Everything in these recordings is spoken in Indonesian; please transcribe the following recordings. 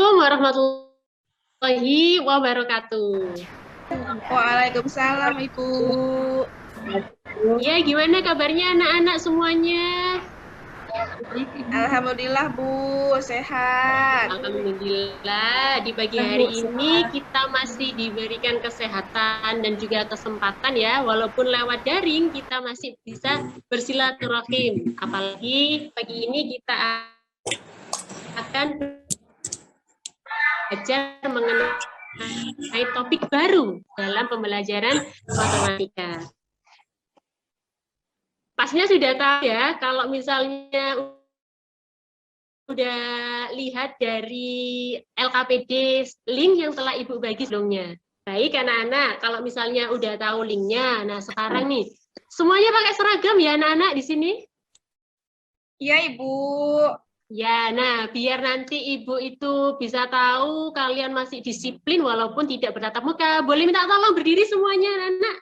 Assalamualaikum warahmatullahi wabarakatuh. Waalaikumsalam, Ibu. Ya, gimana kabarnya anak-anak semuanya? Alhamdulillah, Bu, sehat. Alhamdulillah, di pagi hari ini kita masih diberikan kesehatan dan juga kesempatan ya, walaupun lewat daring kita masih bisa bersilaturahim. Apalagi pagi ini kita akan belajar mengenai topik baru dalam pembelajaran matematika. Pastinya sudah tahu ya, kalau misalnya udah lihat dari LKPD link yang telah Ibu bagi sebelumnya. Baik anak-anak, kalau misalnya udah tahu linknya, nah sekarang nih, semuanya pakai seragam ya anak-anak di sini? Iya, Ibu. Ya, nah biar nanti Ibu itu bisa tahu kalian masih disiplin walaupun tidak bertatap muka. Boleh minta tolong berdiri semuanya anak-anak?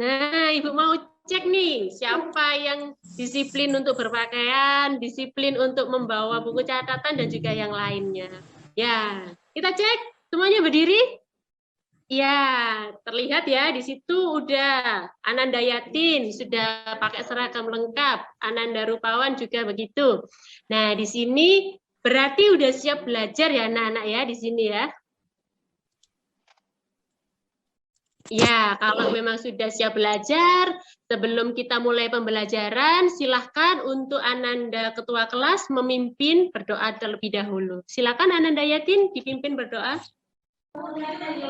Nah, Ibu mau cek nih, siapa yang disiplin untuk berpakaian, disiplin untuk membawa buku catatan, dan juga yang lainnya. Ya, kita cek, semuanya berdiri? Ya, terlihat ya, di situ udah Ananda Yatin, sudah pakai seragam lengkap, Ananda Rupawan juga begitu. Nah, di sini berarti udah siap belajar ya anak-anak ya, di sini ya. Ya, kalau memang sudah siap belajar, sebelum kita mulai pembelajaran, silahkan untuk Ananda Ketua Kelas memimpin berdoa terlebih dahulu. Silahkan Ananda Yatin dipimpin berdoa.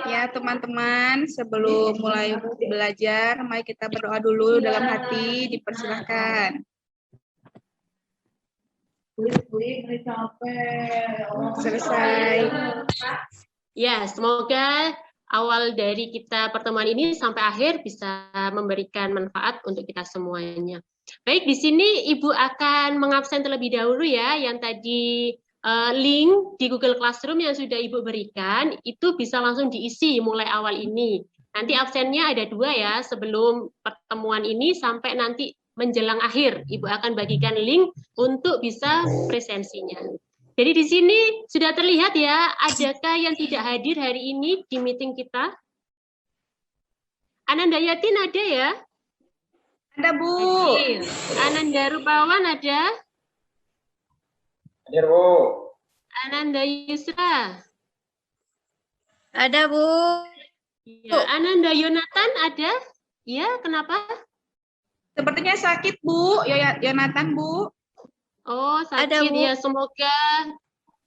Ya, teman-teman, sebelum mulai belajar, mari kita berdoa dulu dalam hati, dipersilahkan. Selesai. Ya, semoga awal dari kita pertemuan ini sampai akhir bisa memberikan manfaat untuk kita semuanya. Baik, di sini Ibu akan mengabsen terlebih dahulu ya, yang tadi link di Google Classroom yang sudah Ibu berikan, itu bisa langsung diisi mulai awal ini. Nanti absennya ada 2 ya, sebelum pertemuan ini sampai nanti menjelang akhir. Ibu akan bagikan link untuk bisa presensinya. Jadi di sini sudah terlihat ya, adakah yang tidak hadir hari ini di meeting kita? Ananda Yatin ada ya? Ada, Bu. Hadir. Ananda Rupawan ada? Hadir, Bu. Ananda Yusra? Ada, Bu. Ya, Ananda Yonatan ada? Ya, kenapa? Sepertinya sakit, Bu. Yonatan, Bu. Oh, Ada, sakit Bu. ya. Semoga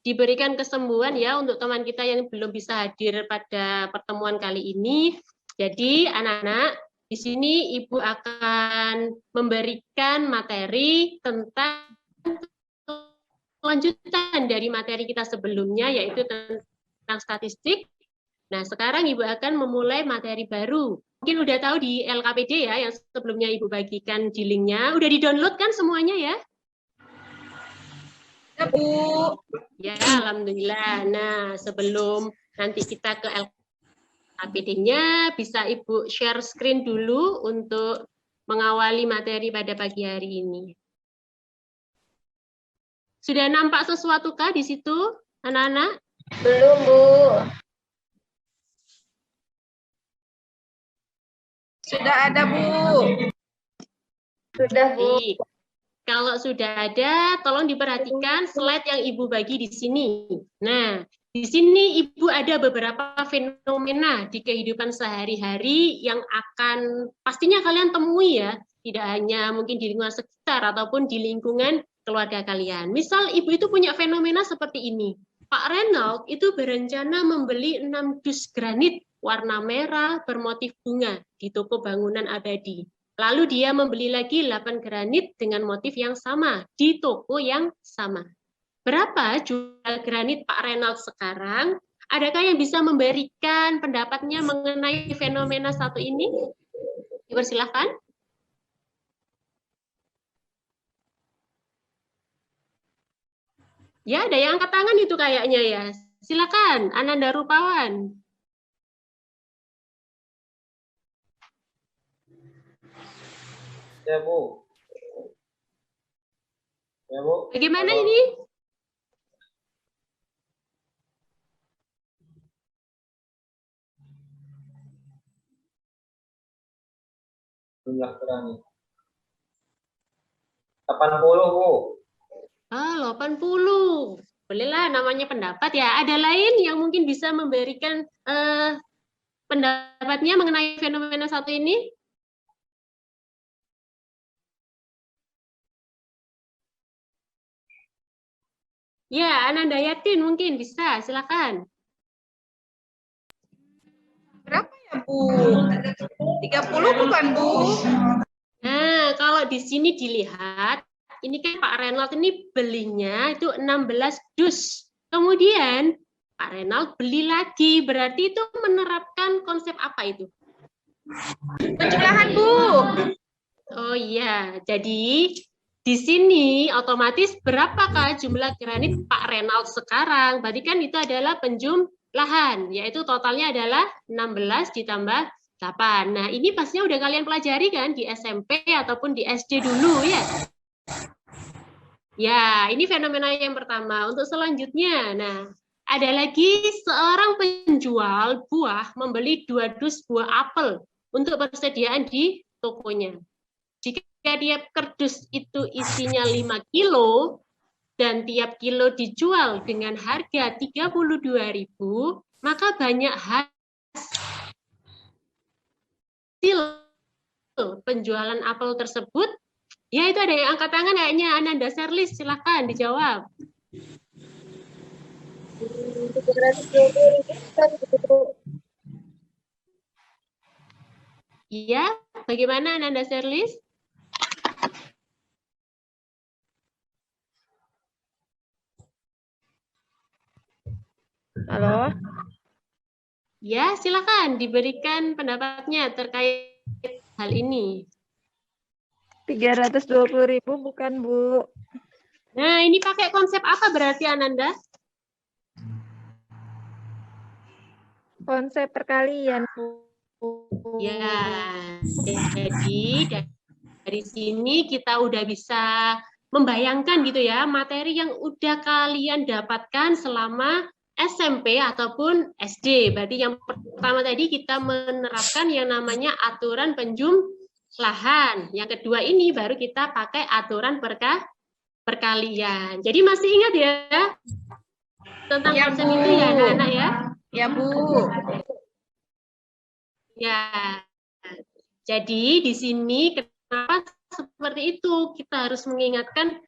diberikan kesembuhan ya untuk teman kita yang belum bisa hadir pada pertemuan kali ini. Jadi anak-anak, di sini Ibu akan memberikan materi tentang lanjutan dari materi kita sebelumnya, yaitu tentang statistik. Nah, sekarang Ibu akan memulai materi baru. Mungkin udah tahu di LKPD ya, yang sebelumnya Ibu bagikan di linknya. Udah di-download kan semuanya ya? Ya, Bu. Ya, alhamdulillah. Nah, sebelum nanti kita ke LKPD-nya, bisa Ibu share screen dulu untuk mengawali materi pada pagi hari ini. Sudah nampak sesuatu kah di situ, anak-anak? Belum, Bu. Sudah ada, Bu. Sudah, Bu. Baik. Kalau sudah ada, tolong diperhatikan slide yang Ibu bagi di sini. Nah, di sini Ibu ada beberapa fenomena di kehidupan sehari-hari yang akan pastinya kalian temui ya, tidak hanya mungkin di lingkungan sekitar ataupun di lingkungan keluarga kalian. Misal Ibu itu punya fenomena seperti ini. Pak Reynold itu berencana membeli 6 dus granit warna merah bermotif bunga di toko bangunan abadi. Lalu dia membeli lagi 8 granit dengan motif yang sama di toko yang sama. Berapa jual granit Pak Reynold sekarang? Adakah yang bisa memberikan pendapatnya mengenai fenomena satu ini? Dipersilahkan. Ya, ada yang angkat tangan itu kayaknya ya. Silakan, Ananda Rupawan. Ya, Bu. Ya, Bu. Bagaimana Halo. ini? Jumlah berani. 80, Bu. 80. Bolehlah, namanya pendapat ya. Ada lain yang mungkin bisa memberikan pendapatnya mengenai fenomena satu ini? Ya, Ananda Yatin mungkin bisa, silakan. Berapa ya, Bu? 30 bukan, Bu? Nah, kalau di sini dilihat, ini kan Pak Reynold ini belinya itu 16 dus. Kemudian Pak Reynold beli lagi, berarti itu menerapkan konsep apa itu? Penjumlahan, Bu. Oh iya, jadi di sini otomatis berapakah jumlah granit Pak Reynold sekarang? Berarti kan itu adalah penjumlahan, yaitu totalnya adalah 16 ditambah 8. Nah, ini pastinya udah kalian pelajari kan di SMP ataupun di SD dulu ya? Ya, ini fenomena yang pertama. Untuk selanjutnya, nah, ada lagi seorang penjual buah membeli 2 dus buah apel untuk persediaan di tokonya. Jika tiap kardus itu isinya 5 kilo dan tiap kilo dijual dengan harga 32.000, maka banyak hasil penjualan apel tersebut. Ya, itu ada yang angkat tangan kayaknya. Ananda Serlis, silahkan dijawab. 320.000. Iya, bagaimana Ananda Serlis? Halo. Ya, silakan diberikan pendapatnya terkait hal ini. 320.000 bukan, Bu. Nah, ini pakai konsep apa berarti Ananda? Konsep perkalian, Bu. Ya, jadi dari sini kita udah bisa membayangkan gitu ya, materi yang udah kalian dapatkan selama SMP ataupun SD. Berarti yang pertama tadi kita menerapkan yang namanya aturan penjumlahan. Yang kedua ini baru kita pakai aturan perkalian. Jadi masih ingat ya tentang Ya, konsep Bu. itu ya anak-anak ya? Ya, Bu. Ya. Jadi di sini kenapa seperti itu? Kita harus mengingatkan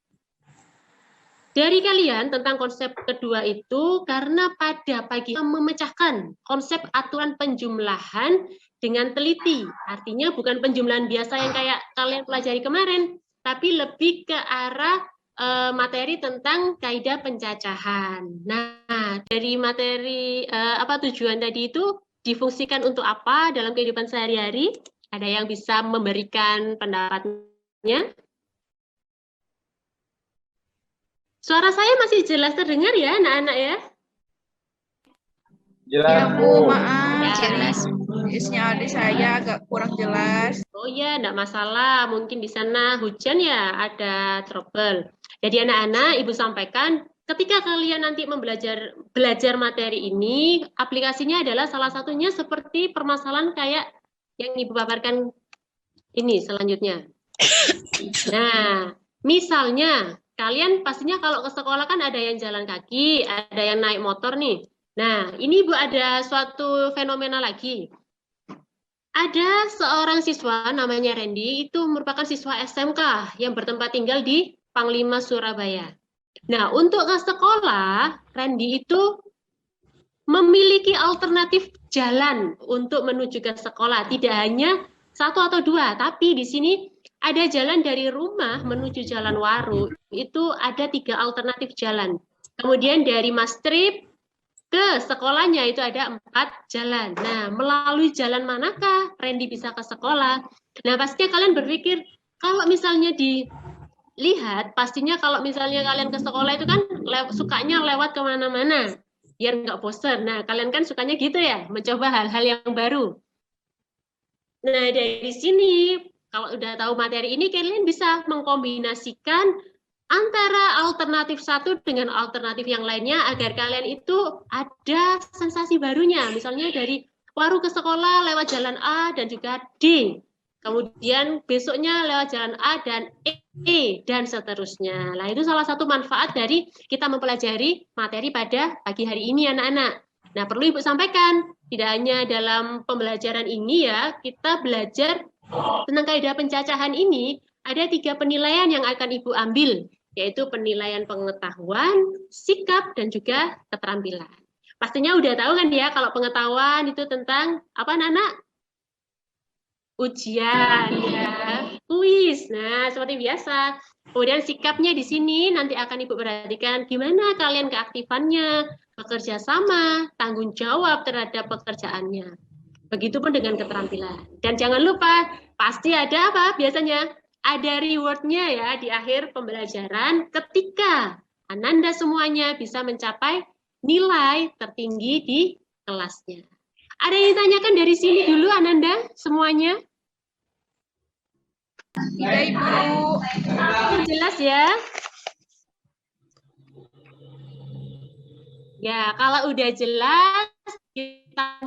dari kalian tentang konsep kedua itu karena pada pagi memecahkan konsep aturan penjumlahan dengan teliti. Artinya bukan penjumlahan biasa yang kayak kalian pelajari kemarin, tapi lebih ke arah materi tentang kaidah pencacahan. Nah, dari materi apa tujuan tadi itu difungsikan untuk apa dalam kehidupan sehari-hari? Ada yang bisa memberikan pendapatnya? Suara saya masih jelas terdengar ya, anak-anak ya? Jelas, Ya, Bu. Bu. Maaf. Jelas. Sinyal di saya agak kurang jelas. Oh ya, enggak masalah. Mungkin di sana hujan ya, ada trouble. Jadi anak-anak, Ibu sampaikan, ketika kalian nanti belajar materi ini, aplikasinya adalah salah satunya seperti permasalahan kayak yang Ibu paparkan ini selanjutnya. Nah, misalnya, kalian pastinya kalau ke sekolah kan ada yang jalan kaki, ada yang naik motor nih. Nah, ini Ibu ada suatu fenomena lagi. Ada seorang siswa namanya Randy, itu merupakan siswa SMK yang bertempat tinggal di Panglima Surabaya. Nah, untuk ke sekolah, Randy itu memiliki alternatif jalan untuk menuju ke sekolah. Tidak hanya satu atau dua, tapi di sini ada jalan dari rumah menuju Jalan Waru. Itu ada 3 alternatif jalan. Kemudian dari Mastrip ke sekolahnya itu ada 4 jalan. Nah, melalui jalan manakah Randy bisa ke sekolah? Nah, pastinya kalian berpikir, kalau misalnya dilihat, pastinya kalau misalnya kalian ke sekolah itu kan sukanya lewat kemana-mana, biar nggak bosan. Nah, kalian kan sukanya gitu ya, mencoba hal-hal yang baru. Nah, dari sini, kalau udah tahu materi ini, kalian bisa mengkombinasikan antara alternatif satu dengan alternatif yang lainnya agar kalian itu ada sensasi barunya. Misalnya dari Waru ke sekolah lewat jalan A dan juga D. kemudian besoknya lewat jalan A dan E, dan seterusnya. Nah, itu salah satu manfaat dari kita mempelajari materi pada pagi hari ini, anak-anak. Nah, perlu Ibu sampaikan, tidak hanya dalam pembelajaran ini ya, kita belajar tentang kaidah pencacahan ini, ada 3 penilaian yang akan Ibu ambil, yaitu penilaian pengetahuan, sikap, dan juga keterampilan. Pastinya udah tahu kan ya, kalau pengetahuan itu tentang apa, anak-anak? Ujian, ya, kuis. Nah, seperti biasa. Kemudian sikapnya di sini nanti akan Ibu perhatikan gimana kalian keaktifannya, bekerja sama, tanggung jawab terhadap pekerjaannya. Begitupun dengan keterampilan. Dan jangan lupa, pasti ada apa biasanya? Ada reward-nya ya di akhir pembelajaran ketika Ananda semuanya bisa mencapai nilai tertinggi di kelasnya. Ada yang ditanyakan dari sini dulu, Ananda, semuanya? Tidak, Ibu. Jelas ya? Ya, kalau udah jelas, kita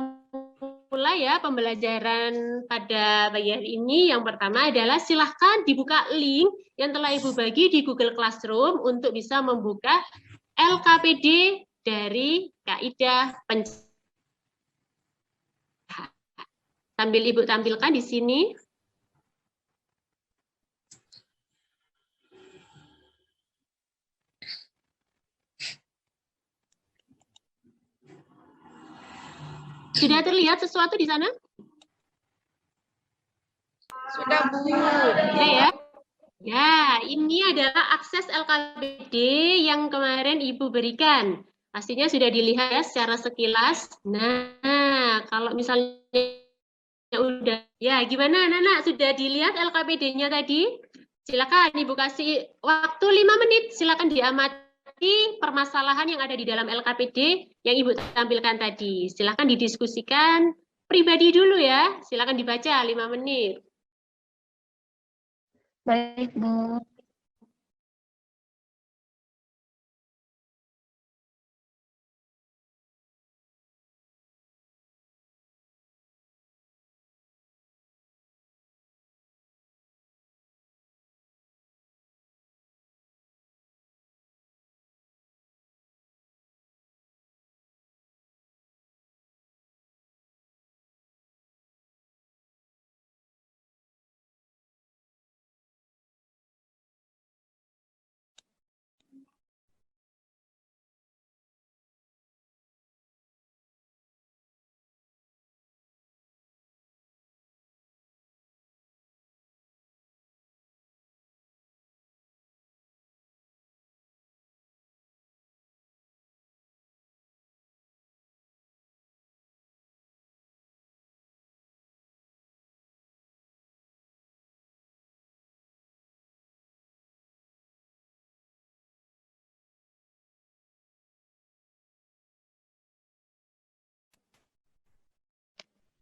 mulai ya pembelajaran pada pagi hari ini. Yang pertama adalah silahkan dibuka link yang telah Ibu bagi di Google Classroom untuk bisa membuka LKPD dari kaidah pencacahan. Sambil Ibu tampilkan di sini. Sudah terlihat sesuatu di sana? Sudah, Bu. Sudah ya? Ya, ini adalah akses LKPD yang kemarin Ibu berikan. Pastinya sudah dilihat ya secara sekilas. Nah, kalau misalnya udah, ya gimana anak-anak? Sudah dilihat LKPD-nya tadi? Silakan Ibu kasih waktu 5 menit. Silakan diamati permasalahan yang ada di dalam LKPD yang Ibu tampilkan tadi. Silakan didiskusikan pribadi dulu ya. Silakan dibaca 5 menit. Baik, Bu.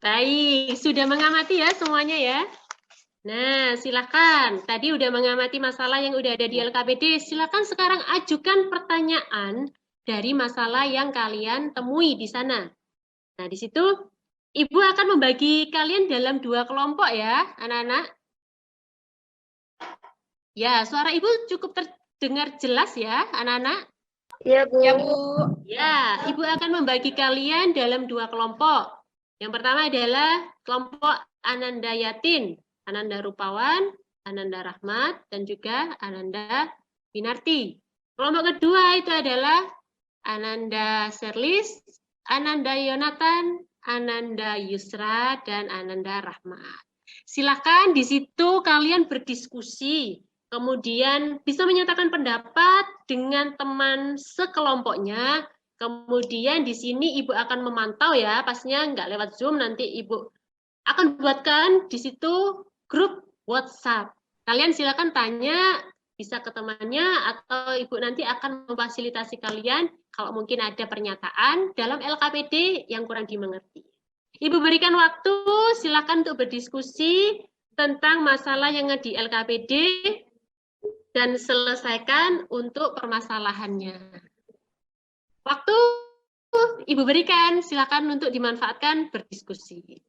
Baik, sudah mengamati ya semuanya ya. Nah, silakan. Tadi udah mengamati masalah yang udah ada di LKPD. Silakan sekarang ajukan pertanyaan dari masalah yang kalian temui di sana. Nah, di situ Ibu akan membagi kalian dalam 2 kelompok ya, anak-anak. Ya, suara Ibu cukup terdengar jelas ya, anak-anak. Iya, Bu. Ya, Bu. Ya, Ibu akan membagi kalian dalam 2 kelompok. Yang pertama adalah kelompok Ananda Yatin, Ananda Rupawan, Ananda Rahmat, dan juga Ananda Winarti. Kelompok kedua itu adalah Ananda Serlis, Ananda Yonatan, Ananda Yusra, dan Ananda Rahmat. Silakan di situ kalian berdiskusi, kemudian bisa menyatakan pendapat dengan teman sekelompoknya. Kemudian di sini Ibu akan memantau ya, pastinya nggak lewat Zoom, nanti Ibu akan buatkan di situ grup WhatsApp. Kalian silakan tanya, bisa ke temannya, atau Ibu nanti akan memfasilitasi kalian kalau mungkin ada pernyataan dalam LKPD yang kurang dimengerti. Ibu berikan waktu, silakan untuk berdiskusi tentang masalah yang ada di LKPD dan selesaikan untuk permasalahannya. Waktu Ibu berikan, silakan untuk dimanfaatkan berdiskusi.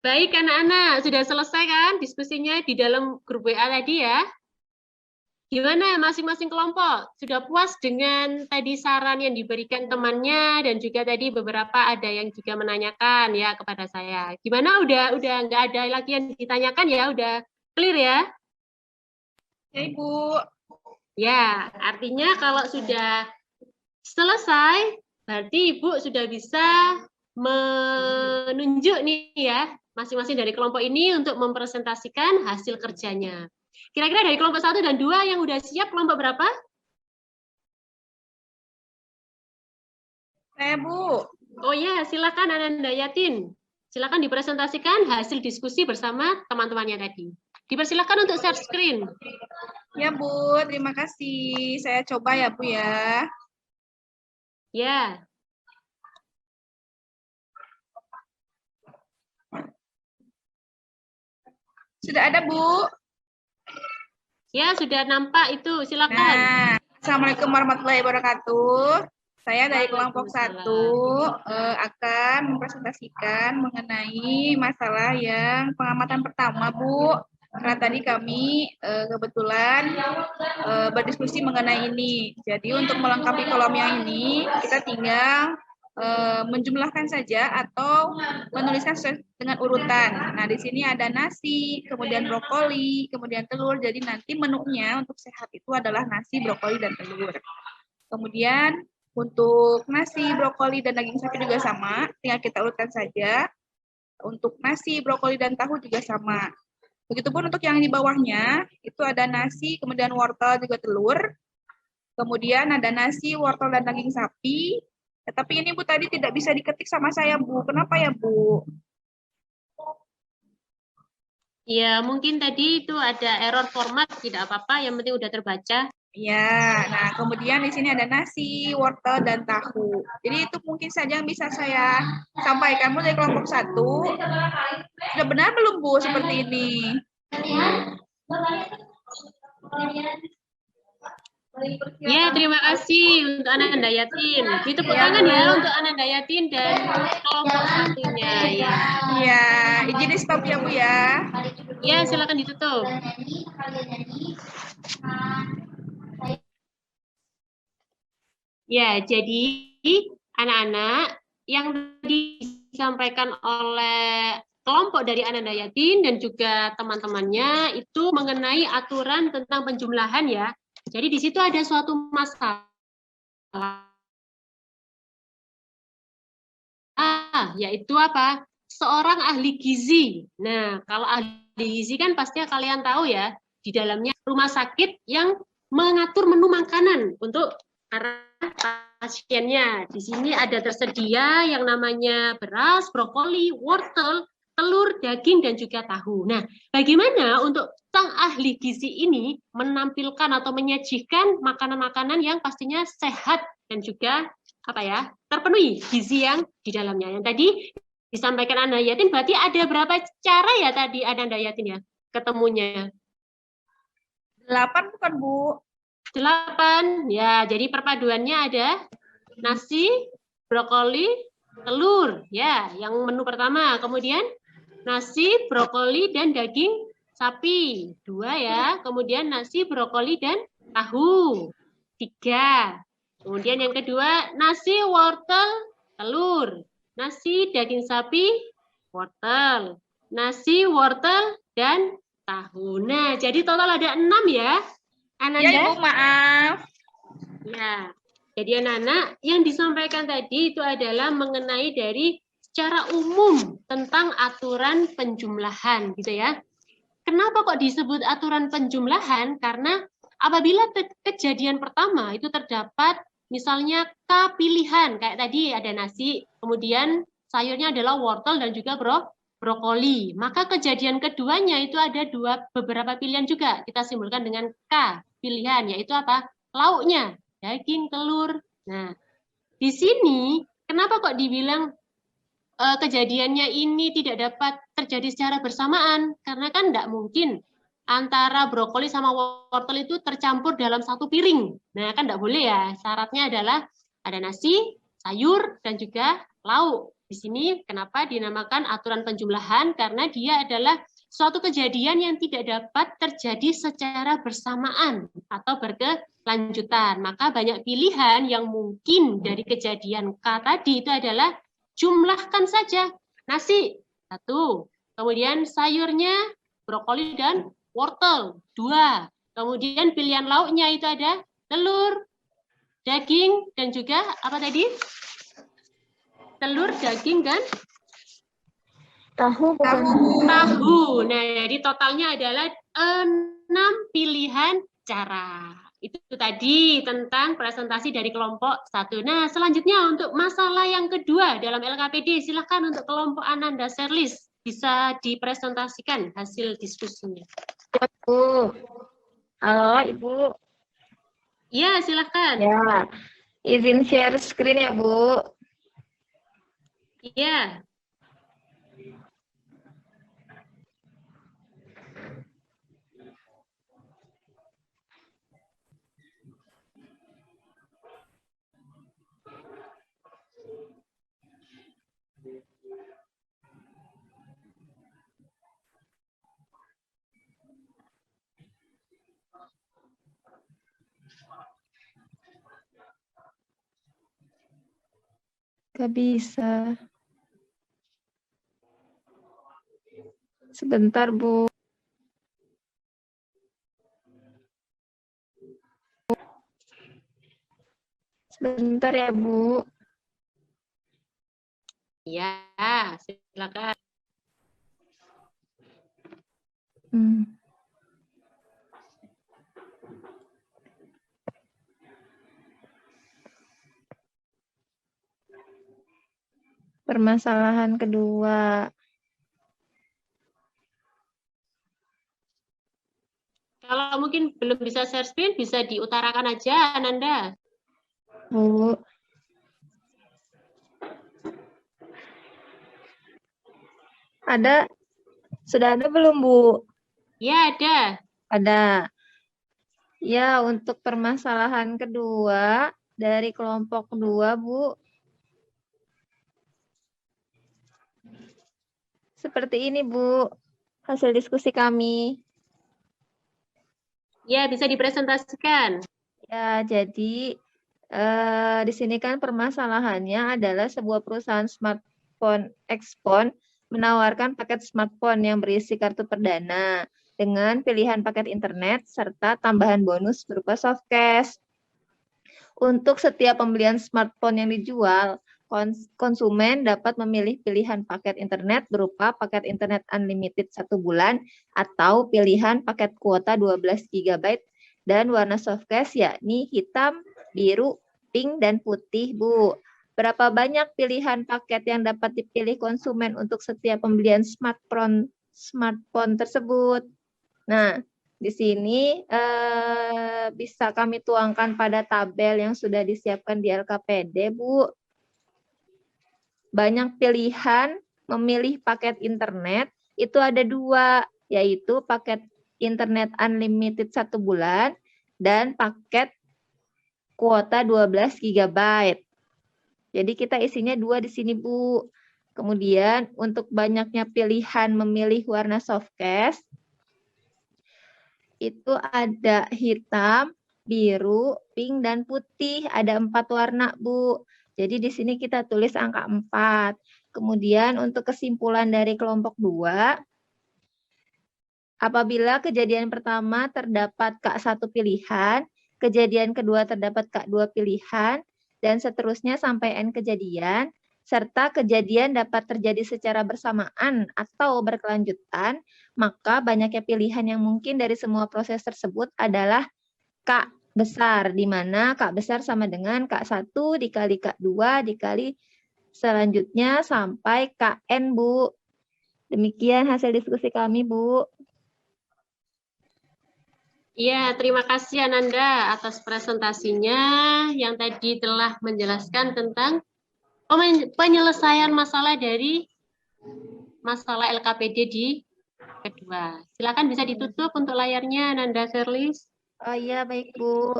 Baik anak-anak, sudah selesai kan diskusinya di dalam grup WA tadi ya? Gimana masing-masing kelompok? Sudah puas dengan tadi saran yang diberikan temannya dan juga tadi beberapa ada yang juga menanyakan ya kepada saya. Gimana udah nggak ada lagi yang ditanyakan ya? Udah clear ya? Ya, Ibu. Ya, artinya kalau sudah selesai, berarti Ibu sudah bisa menunjuk nih ya, masing-masing dari kelompok ini untuk mempresentasikan hasil kerjanya. Kira-kira dari kelompok 1 dan 2 yang udah siap, kelompok berapa? Saya, Bu. Oh ya, silakan Ananda Yatin. Silakan dipresentasikan hasil diskusi bersama teman-temannya tadi. Dipersilakan untuk share screen. Ya, Bu. Terima kasih. Saya coba ya, Bu ya. Ya. Sudah ada, Bu? Ya, sudah nampak itu. Silakan. Nah, Assalamualaikum warahmatullahi wabarakatuh. Saya dari kelompok 1 akan mempresentasikan mengenai masalah yang pengamatan pertama, Bu. Karena tadi kami kebetulan berdiskusi mengenai ini. Jadi untuk melengkapi kolom yang ini, kita tinggal menjumlahkan saja atau menuliskan sesuai dengan urutan. Nah, di sini ada nasi, kemudian brokoli, kemudian telur. Jadi nanti menunya untuk sehat itu adalah nasi, brokoli, dan telur. Kemudian untuk nasi, brokoli, dan daging sapi juga sama, tinggal kita urutkan saja. Untuk nasi, brokoli, dan tahu juga sama. Begitupun untuk yang di bawahnya, itu ada nasi, kemudian wortel, juga telur. Kemudian ada nasi, wortel, dan daging sapi. Tapi ini Bu tadi tidak bisa diketik sama saya, Bu. Kenapa ya, Bu? Ya, mungkin tadi itu ada error format, tidak apa-apa, yang penting udah terbaca. Ya, nah kemudian di sini ada nasi, wortel, dan tahu. Jadi itu mungkin saja yang bisa saya sampaikan. Bu dari kelompok 1. Sudah benar belum, Bu, seperti ini? Ya, terima kasih untuk Ananda Yatin. Ditepuk tangan ya untuk Ananda Yatin dan kelompok satunya. Ya, Iya, izin di stop ya, Bu ya. ya silakan ditutup. Ya, jadi anak-anak yang disampaikan oleh kelompok dari Ananda Yatin dan juga teman-temannya itu mengenai aturan tentang penjumlahan ya. Jadi di situ ada suatu masalah, yaitu apa? Seorang ahli gizi. Nah, kalau ahli gizi kan pastinya kalian tahu ya, di dalamnya rumah sakit yang mengatur menu makanan untuk para pasiennya. Di sini ada tersedia yang namanya beras, brokoli, wortel, telur, daging, dan juga tahu. Nah, bagaimana untuk sang ahli gizi ini menampilkan atau menyajikan makanan-makanan yang pastinya sehat dan juga terpenuhi gizi yang di dalamnya. Yang tadi disampaikan Ananda Yatin, berarti ada berapa cara ya tadi Ananda Yatin ya ketemunya? 8 bukan, Bu? 8, ya. Jadi perpaduannya ada nasi, brokoli, telur, ya. Yang menu pertama. Kemudian nasi, brokoli, dan daging sapi. 2 ya. Kemudian nasi, brokoli, dan tahu. 3. Kemudian yang kedua, nasi, wortel, telur. Nasi, daging sapi, wortel. Nasi, wortel, dan tahu. Nah, jadi total ada 6 ya. Ananda? Ya, Ibu, maaf. Ya, jadi anak-anak yang disampaikan tadi itu adalah mengenai dari secara umum tentang aturan penjumlahan, gitu ya. Kenapa kok disebut aturan penjumlahan? Karena apabila kejadian pertama itu terdapat misalnya K pilihan, kayak tadi ada nasi, kemudian sayurnya adalah wortel dan juga brokoli. Maka kejadian keduanya itu ada beberapa pilihan juga. Kita simpulkan dengan K pilihan, yaitu apa? Lauknya, daging, telur. Nah, di sini kenapa kok dibilang kejadiannya ini tidak dapat terjadi secara bersamaan? Karena kan tidak mungkin antara brokoli sama wortel itu tercampur dalam satu piring. Nah, kan tidak boleh ya. Syaratnya adalah ada nasi, sayur, dan juga lauk. Di Di sini kenapa dinamakan aturan penjumlahan? Karena dia adalah suatu kejadian yang tidak dapat terjadi secara bersamaan atau berkelanjutan. Maka banyak pilihan yang mungkin dari kejadian K tadi itu adalah jumlahkan saja. Nasi, 1. Kemudian sayurnya, brokoli dan wortel, 2. Kemudian pilihan lauknya itu ada telur, daging, dan juga apa tadi? Telur, daging, dan Tahu bukan? tahu. Nah, jadi totalnya adalah 6 pilihan cara. Itu tadi tentang presentasi dari kelompok 1. Nah, selanjutnya untuk masalah yang kedua dalam LKPD, silakan untuk kelompok Ananda Serlis bisa dipresentasikan hasil diskusinya. Ya, Bu. Halo, Ibu. Iya, silakan. Ya, izin share screen ya, Bu. Iya. Gak bisa. Sebentar, Bu. Sebentar ya, Bu. Iya, silakan. Permasalahan kedua. Kalau mungkin belum bisa share screen, bisa diutarakan aja, Ananda. Bu. Ada? Sudah ada belum, Bu? Ya, ada. Ada. Ya, untuk permasalahan kedua dari kelompok 2, Bu. Seperti ini, Bu, hasil diskusi kami. Ya, bisa dipresentasikan. Ya, jadi di sini kan permasalahannya adalah sebuah perusahaan smartphone Xphone menawarkan paket smartphone yang berisi kartu perdana dengan pilihan paket internet serta tambahan bonus berupa softcash. Untuk setiap pembelian smartphone yang dijual, konsumen dapat memilih pilihan paket internet berupa paket internet unlimited 1 bulan atau pilihan paket kuota 12 GB dan warna softcash yakni hitam, biru, pink, dan putih, Bu. Berapa banyak pilihan paket yang dapat dipilih konsumen untuk setiap pembelian smartphone tersebut? Nah, di sini bisa kami tuangkan pada tabel yang sudah disiapkan di LKPD, Bu. Banyak pilihan memilih paket internet, itu ada 2, yaitu paket internet unlimited 1 bulan dan paket kuota 12 GB. Jadi kita isinya 2 di sini, Bu. Kemudian untuk banyaknya pilihan memilih warna softcash, itu ada hitam, biru, pink, dan putih. Ada 4 warna, Bu. Jadi di sini kita tulis angka 4. Kemudian untuk kesimpulan dari kelompok 2, apabila kejadian pertama terdapat K1 pilihan, kejadian kedua terdapat K2 pilihan, dan seterusnya sampai N kejadian, serta kejadian dapat terjadi secara bersamaan atau berkelanjutan, maka banyaknya pilihan yang mungkin dari semua proses tersebut adalah K besar, di mana K besar sama dengan K1 dikali K2 dikali selanjutnya sampai Kn, Bu. Demikian hasil diskusi kami, Bu. Iya, terima kasih Ananda atas presentasinya yang tadi telah menjelaskan tentang penyelesaian masalah dari masalah LKPD di kedua. Silakan bisa ditutup untuk layarnya, Ananda Serlis. Oh iya, baik, Bu.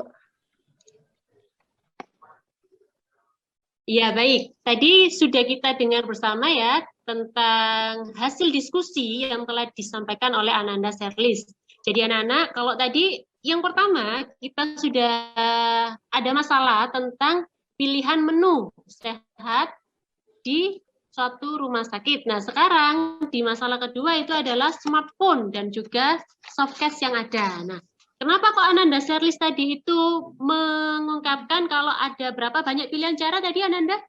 Ya, baik. Tadi sudah kita dengar bersama ya tentang hasil diskusi yang telah disampaikan oleh Ananda Serlis. Jadi anak-anak, kalau tadi yang pertama kita sudah ada masalah tentang pilihan menu sehat di suatu rumah sakit. Nah, sekarang di masalah kedua itu adalah smartphone dan juga softcase yang ada. Nah, kenapa kok Ananda Serlis tadi itu mengungkapkan kalau ada berapa banyak pilihan cara tadi Ananda?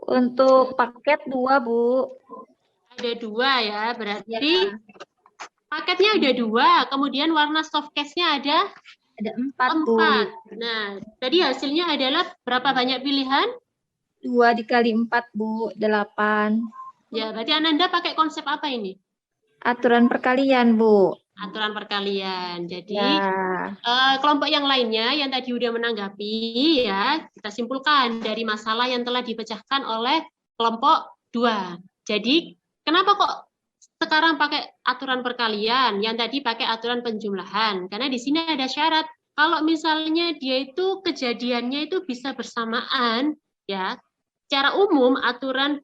Untuk paket 2, Bu. Ada 2 ya, berarti Ya. paketnya ada 2, kemudian warna softcase-nya ada Ada 4, Bu. 4. Nah, tadi hasilnya adalah berapa banyak pilihan? 2 dikali 4, Bu, 8. Ya, berarti Ananda pakai konsep apa ini? Aturan perkalian, Bu. Aturan perkalian. Jadi Ya. kelompok yang lainnya yang tadi udah menanggapi ya, kita simpulkan dari masalah yang telah dipecahkan oleh kelompok 2. Jadi kenapa kok sekarang pakai aturan perkalian, yang tadi pakai aturan penjumlahan? Karena di sini ada syarat. Kalau misalnya dia itu kejadiannya itu bisa bersamaan, ya. Secara umum aturan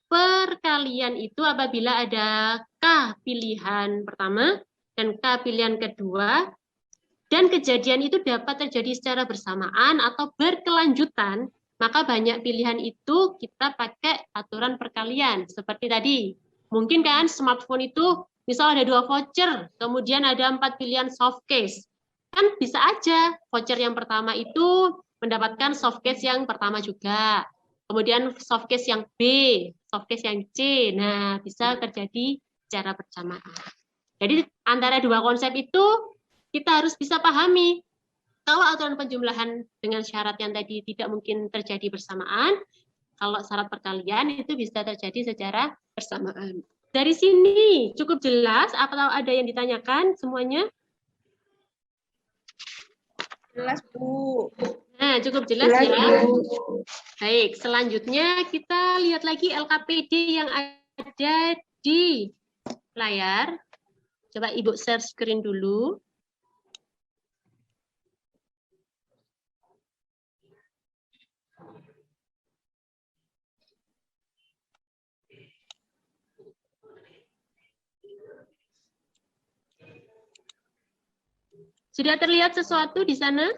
perkalian itu apabila ada K pilihan pertama dan K pilihan kedua, dan kejadian itu dapat terjadi secara bersamaan atau berkelanjutan, maka banyak pilihan itu kita pakai aturan perkalian. Seperti tadi, mungkin kan smartphone itu misal ada 2 voucher, kemudian ada 4 pilihan softcase. Kan bisa aja voucher yang pertama itu mendapatkan softcase yang pertama juga. Kemudian softcase yang B, softcase yang C. Nah, bisa terjadi secara bersamaan. Jadi antara 2 konsep itu kita harus bisa pahami. Kalau aturan penjumlahan dengan syarat yang tadi tidak mungkin terjadi bersamaan, kalau syarat perkalian itu bisa terjadi secara bersamaan. Dari sini cukup jelas atau ada yang ditanyakan semuanya? Jelas, Bu. Nah, cukup jelas ya. Baik, selanjutnya kita lihat lagi LKPD yang ada di layar. Coba Ibu share screen dulu. Sudah terlihat sesuatu di sana?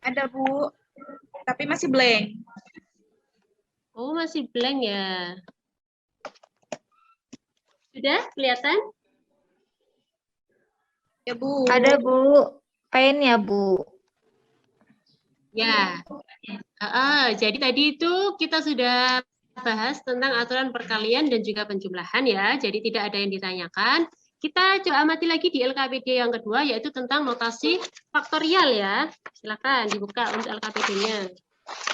Ada, Bu. Tapi masih blank. Oh, masih blank ya. Sudah kelihatan? Ya, Bu. Ada, Bu. Pennya, Bu. Ya. Jadi tadi itu kita sudah bahas tentang aturan perkalian dan juga penjumlahan ya. Jadi tidak ada yang ditanyakan. Kita coba amati lagi di LKPD yang kedua, yaitu tentang notasi faktorial ya. Silakan dibuka untuk LKPD-nya.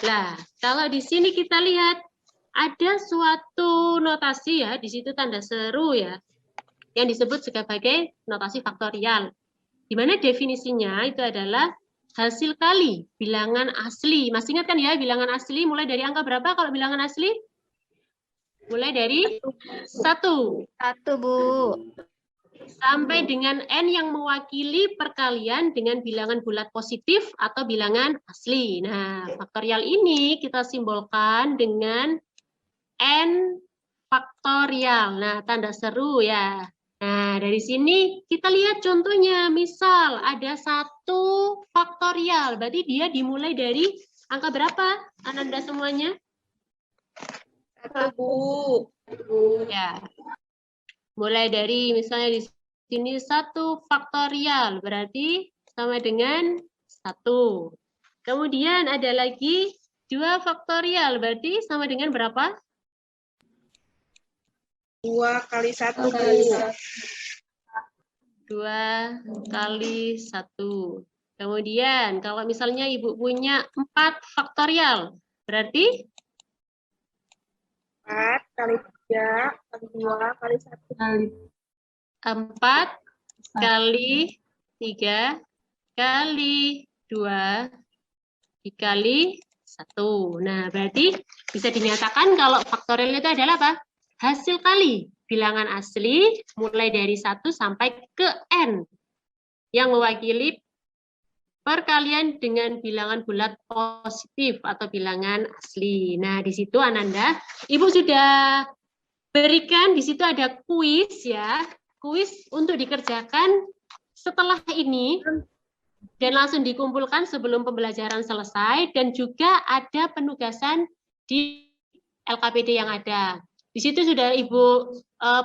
Nah, kalau di sini kita lihat ada suatu notasi ya, di situ tanda seru ya, yang disebut sebagai notasi faktorial. Di mana definisinya itu adalah hasil kali bilangan asli. Masih ingat kan ya, bilangan asli mulai dari angka berapa kalau bilangan asli? Mulai dari 1. 1, Bu. Sampai dengan N yang mewakili perkalian dengan bilangan bulat positif atau bilangan asli. Nah, faktorial ini kita simbolkan dengan N faktorial. Nah, tanda seru ya. Nah, dari sini kita lihat contohnya. Misal ada 1 faktorial, berarti dia dimulai dari angka berapa? Ananda semuanya? 1, Bu. Ya. Mulai dari misalnya di sini 1 faktorial, berarti sama dengan 1. Kemudian ada lagi 2 faktorial, berarti sama dengan berapa? 2 kali 1, Bu. 2 kali 1. Kemudian kalau misalnya Ibu punya 4 faktorial, berarti 4 kali 3 kali 2 kali 1 kali 4 kali 3 kali 2 dikali 1. Nah, berarti bisa dinyatakan kalau faktorial itu adalah apa? Hasil kali bilangan asli mulai dari 1 sampai ke N yang mewakili perkalian dengan bilangan bulat positif atau bilangan asli. Nah, di situ Ananda, Ibu sudah berikan, di situ ada kuis ya, kuis untuk dikerjakan setelah ini dan langsung dikumpulkan sebelum pembelajaran selesai, dan juga ada penugasan di LKPD yang ada. Di situ sudah Ibu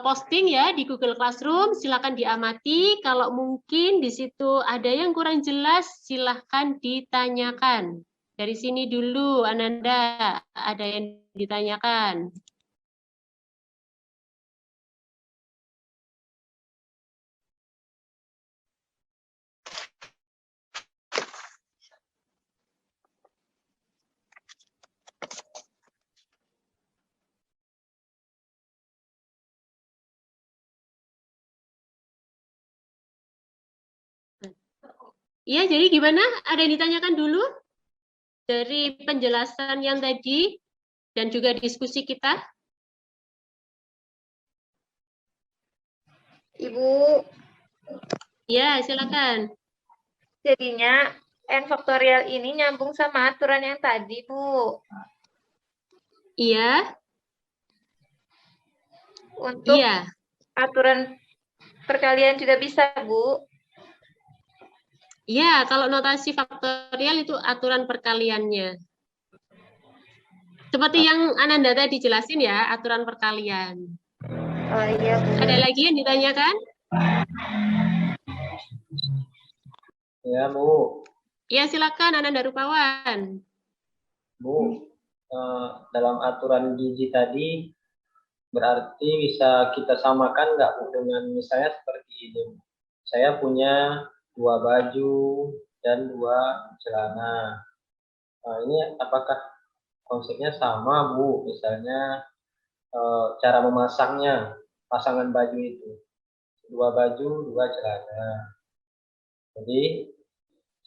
posting ya di Google Classroom, silakan diamati. Kalau mungkin di situ ada yang kurang jelas, silakan ditanyakan. Dari sini dulu, Ananda, ada yang ditanyakan. Iya, jadi gimana? Ada yang ditanyakan dulu dari penjelasan yang tadi dan juga diskusi kita? Ibu, Ya, silakan. jadinya N faktorial ini nyambung sama aturan yang tadi, Bu. Iya, Untuk iya. aturan perkalian juga bisa, Bu. Iya, kalau notasi faktorial itu aturan perkaliannya. Seperti yang Ananda tadi jelasin ya, aturan perkalian. Oh iya, Bu. Ada lagi yang ditanyakan? Ya, Bu. Ya, silakan Ananda Rupawan. Bu, dalam aturan gizi tadi berarti bisa kita samakan nggak Bu dengan misalnya seperti ini. Saya punya 2 baju dan 2 celana. Nah, ini apakah konsepnya sama Bu? Misalnya cara memasangnya, pasangan baju itu. 2 baju, 2 celana. Jadi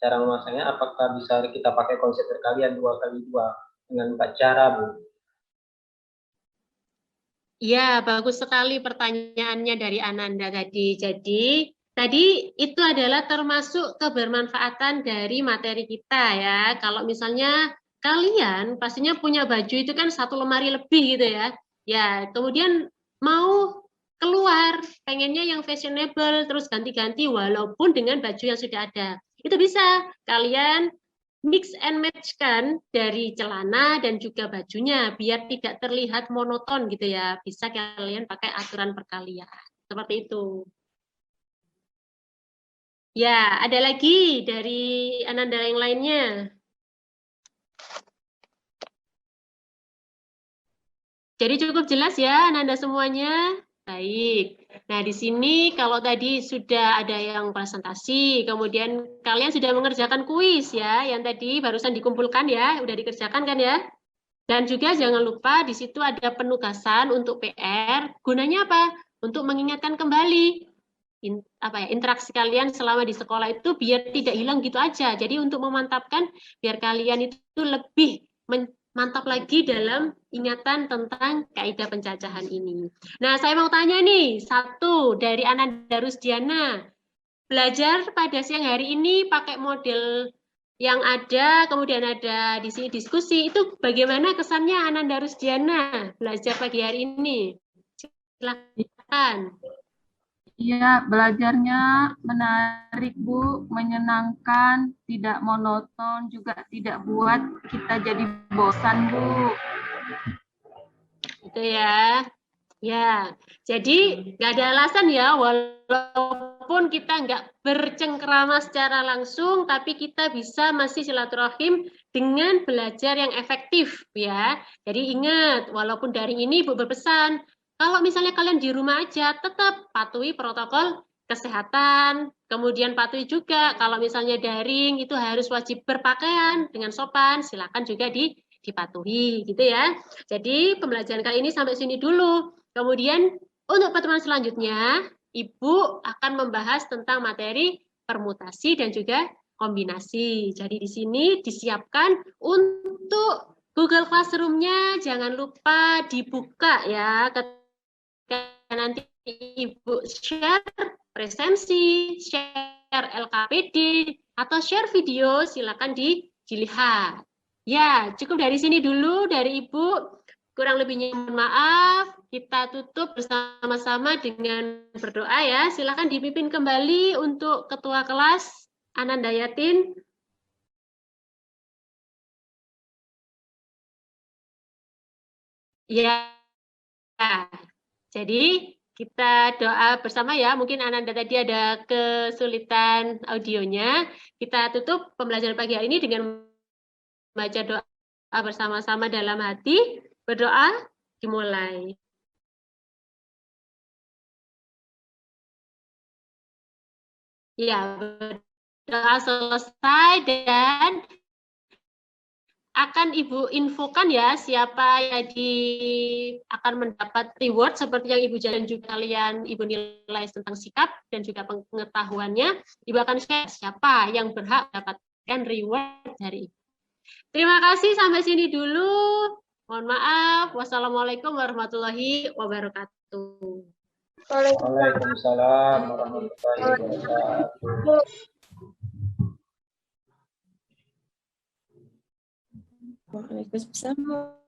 cara memasangnya apakah bisa kita pakai konsep perkalian 2 kali 2 dengan 4 cara Bu? Ya, bagus sekali pertanyaannya dari Ananda tadi. Jadi, tadi itu adalah termasuk kebermanfaatan dari materi kita ya. Kalau misalnya kalian pastinya punya baju itu kan 1 lemari lebih gitu ya. Ya, kemudian mau keluar, pengennya yang fashionable, terus ganti-ganti walaupun dengan baju yang sudah ada. Itu bisa kalian mix and match kan dari celana dan juga bajunya biar tidak terlihat monoton gitu ya. Bisa kalian pakai aturan perkalian. Seperti itu. Ya, ada lagi dari Ananda yang lainnya. Jadi cukup jelas ya Ananda semuanya? Baik. Nah, di sini kalau tadi sudah ada yang presentasi, kemudian kalian sudah mengerjakan kuis ya, yang tadi barusan dikumpulkan ya, udah dikerjakan kan ya? Dan juga jangan lupa di situ ada penugasan untuk PR. Gunanya apa? Untuk mengingatkan kembali interaksi kalian selama di sekolah itu biar tidak hilang gitu aja. Jadi untuk memantapkan biar kalian itu lebih mantap lagi dalam ingatan tentang kaidah pencacahan ini. Nah, saya mau tanya nih, satu dari Ananda Rusdiana. Belajar pada siang hari ini pakai model yang ada, kemudian ada di sini diskusi, itu bagaimana kesannya Ananda Rusdiana belajar pagi hari ini? Silakan. Iya, belajarnya menarik, Bu, menyenangkan, tidak monoton, juga tidak buat kita jadi bosan, Bu. Itu ya. Ya, jadi nggak ada alasan ya, walaupun kita nggak bercengkerama secara langsung, tapi kita bisa masih silaturahim dengan belajar yang efektif ya. Jadi ingat, walaupun daring ini Ibu berpesan, kalau misalnya kalian di rumah aja, tetap patuhi protokol kesehatan, kemudian patuhi juga kalau misalnya daring itu harus wajib berpakaian dengan sopan, silakan juga dipatuhi gitu ya. Jadi pembelajaran kali ini sampai sini dulu. Kemudian untuk pertemuan selanjutnya, Ibu akan membahas tentang materi permutasi dan juga kombinasi. Jadi di sini disiapkan untuk Google Classroom-nya, jangan lupa dibuka ya. Ketika nanti Ibu share presensi, share LKPD, atau share video, silakan dilihat. Ya, cukup dari sini dulu dari Ibu. Kurang lebihnya mohon maaf. Kita tutup bersama-sama dengan berdoa ya. Silakan dipimpin kembali untuk Ketua Kelas Ananda Yatin. Ya, jadi kita doa bersama ya. Mungkin Ananda tadi ada kesulitan audionya. Kita tutup pembelajaran pagi hari ini dengan baca doa bersama-sama dalam hati. Berdoa dimulai. Ya, berdoa selesai dan akan Ibu infokan ya siapa yang akan mendapat reward seperti yang Ibu jalan juga kalian Ibu nilai tentang sikap dan juga pengetahuannya. Ibu akan share siapa yang berhak mendapatkan reward dari Ibu. Terima kasih sampai sini dulu. Mohon maaf. Wassalamualaikum warahmatullahi wabarakatuh. Waalaikumsalam warahmatullahi wabarakatuh. Waalaikumsalam.